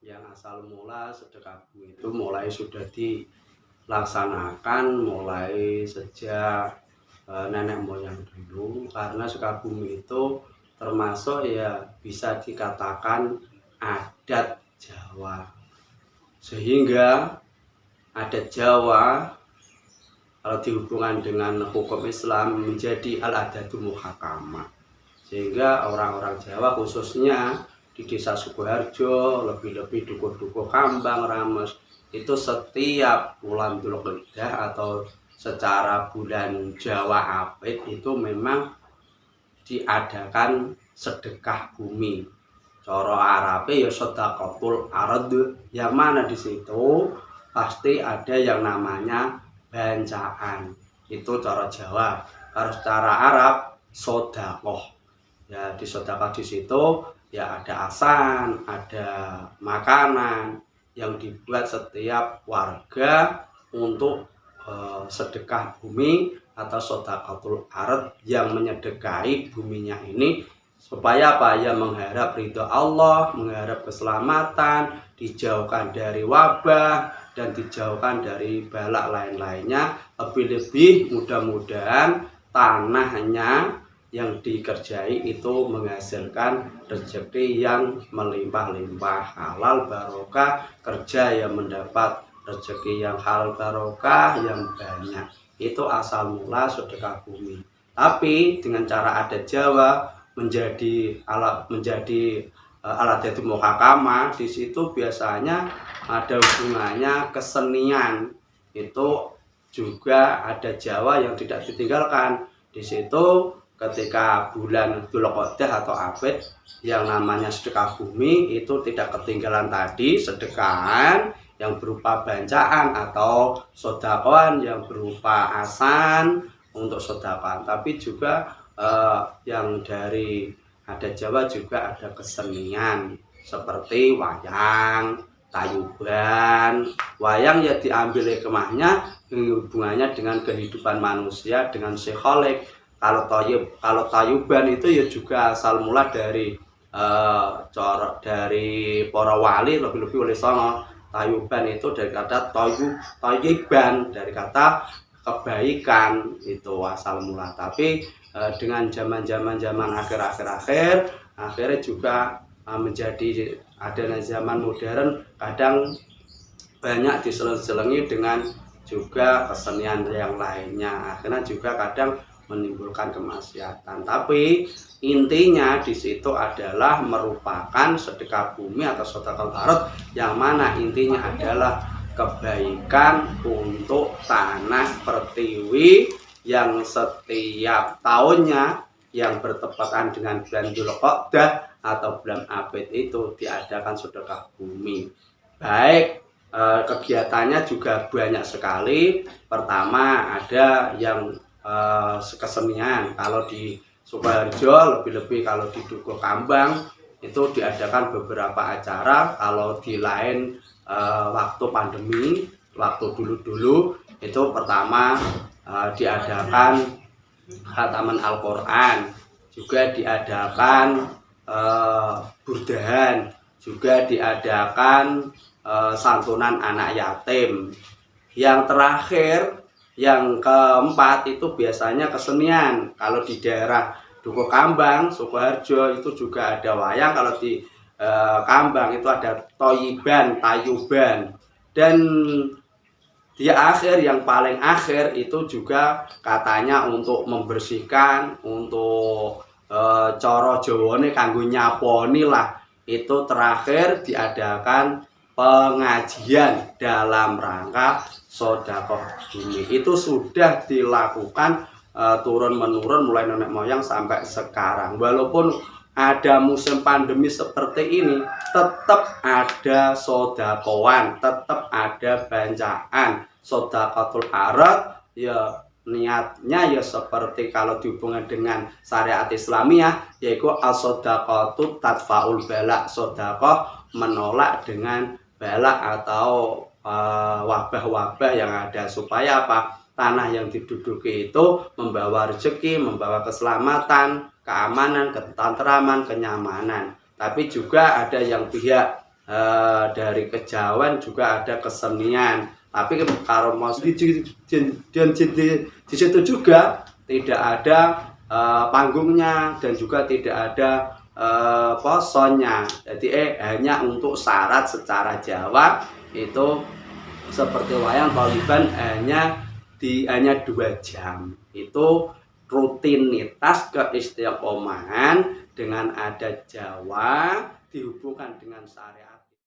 Yang asal mula sedekah bumi itu mulai sudah dilaksanakan mulai sejak nenek moyang dulu, karena sedekah bumi itu termasuk ya bisa dikatakan adat Jawa, sehingga adat Jawa kalau dihubungkan dengan hukum Islam menjadi al-adatul muhakamah, sehingga orang-orang Jawa khususnya di desa Sukoharjo, lebih-lebih dukuh-dukuh Kambang, Rames, itu setiap bulan Dzulqa'dah atau secara bulan Jawa Apit itu memang diadakan sedekah bumi. Cara Arabe ya sedaqatul ard, yang mana di situ pasti ada yang namanya bancaan. Itu cara Jawa. Kalau secara Arab sedekah. Ya di sedekah di situ ya ada asan, ada makanan yang dibuat setiap warga untuk sedekah bumi atau sedaqatul ard, yang menyedekahi buminya ini supaya apa? Ya mengharap ridho Allah, mengharap keselamatan, dijauhkan dari wabah dan dijauhkan dari balak lain-lainnya. Lebih-lebih mudah-mudahan tanahnya yang dikerjai itu menghasilkan rezeki yang melimpah-limpah, halal barokah, kerja yang mendapat rezeki yang halal barokah yang banyak. Itu asal mula sedekah bumi. Tapi dengan cara adat Jawa menjadi alat muhakamah, di situ biasanya ada hubungannya kesenian. Itu juga ada Jawa yang tidak ditinggalkan. Di situ ketika bulan Dzulqa'dah atau Apit yang namanya sedekah bumi itu tidak ketinggalan tadi sedekahan yang berupa bancaan atau sodakoan yang berupa asan untuk sodakoan, tapi juga yang dari adat Jawa juga ada kesenian seperti wayang, tayuban. Wayang ya diambil hikmahnya hubungannya dengan kehidupan manusia, dengan sikholik. Kalau tayuban itu ya juga asal mula dari para wali, lebih-lebih oleh Songo. Tayuban itu dari kata toyiban, dari kata kebaikan, itu asal mula. Tapi dengan zaman akhir akhirnya juga menjadi adanya zaman modern, kadang banyak diselengi dengan juga kesenian yang lainnya, akhirnya juga kadang menimbulkan kemaksiatan. Tapi intinya di situ adalah merupakan sedekah bumi atau sedekah ard, yang mana intinya adalah kebaikan untuk tanah pertiwi yang setiap tahunnya yang bertepatan dengan bulan Dzulqa'dah atau bulan Apit itu diadakan sedekah bumi. Baik, kegiatannya juga banyak sekali. Pertama ada yang kesenian. Kalau di Sukoharjo, lebih-lebih kalau di Dukuh Kambang itu diadakan beberapa acara. Kalau di lain waktu pandemi, waktu dulu itu pertama diadakan khataman Al-Quran, juga diadakan burdahan, juga diadakan santunan anak yatim. Yang terakhir, yang keempat itu biasanya kesenian. Kalau di daerah Dukuh Kambang, Sukoharjo itu juga ada wayang. Kalau di Kambang itu ada toyiban, tayuban. Dan di akhir, yang paling akhir itu juga katanya untuk membersihkan, untuk coro Jawane kanggo nyaponi lah. Itu terakhir diadakan pengajian dalam rangka sedekah bumi. Itu sudah dilakukan turun menurun mulai nenek moyang sampai sekarang. Walaupun ada musim pandemi seperti ini, tetap ada sodakoan, tetap ada bancaan. Sedaqatul ard ya niatnya ya seperti kalau dihubungkan dengan syariat Islamiyah, yaitu as-sadaqatu tadfaul balak. Sedekah menolak dengan balak atau wabah-wabah yang ada, supaya apa? Tanah yang diduduki itu membawa rezeki, membawa keselamatan, keamanan, ketentraman, kenyamanan. Tapi juga ada yang pihak dari kejawen juga ada kesenian. Tapi kalau mau di situ juga tidak ada panggungnya dan juga tidak ada posonnya. Jadi hanya untuk syarat secara Jawa itu seperti wayang Pauliban hanya 2 jam. Itu rutinitas keistiqomahan dengan adat Jawa dihubungkan dengan syariat.